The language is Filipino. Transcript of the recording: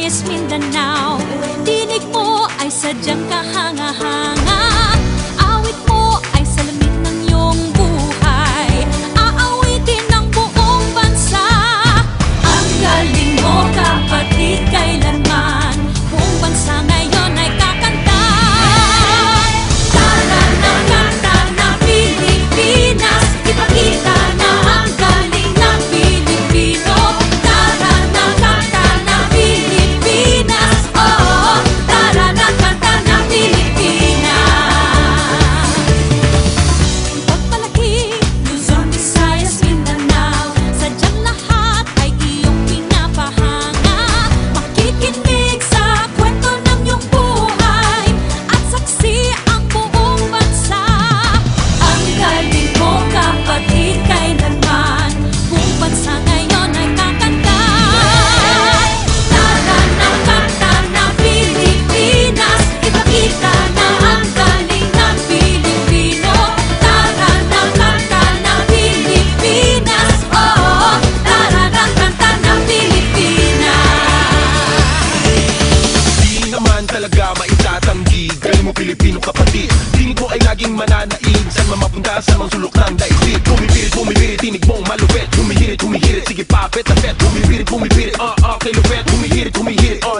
Visayas, Mindanao. Tinig mo ay sadyang kahanga-hanga. Awit mo ay salamin ng iyong buhay. Aawitin ng buong bansa. Ang galing mo, kapatid, kailanman buong bansa ngayon ay kakanta. Tara na, kanta na Pilipinas, ipakita na ang galing ng Pilipino. Tara na, kanta na Pilipinas, oh, tara na, kanta na Pilipinas. Pagpalaki, Luzon, Visayas, Mindanao, sadyang lahat ay iyong pinapahanga. Makikinig sa kwento ng iyong buhay at saksi ang buong bansa. Ang galing mo, kapatid, kailanman buong bansa ngayon ay kakanta. Tara na, kanta na Pilipinas, ipakita na ang galing ng Pilipino. Tara na, kanta na Pilipinas, oh, tara na, kanta na Pilipinas. Di naman talaga maitatanggi, galing mo Pilipino kapatid. Tinig mo ay laging mananaig, saan man mapunta sa mga sulok ng daigdig. Bumibirit, tinig mong malupit. Humihirit, sige papet na pet. Bumibirit, kay lupet. Humihirit, oh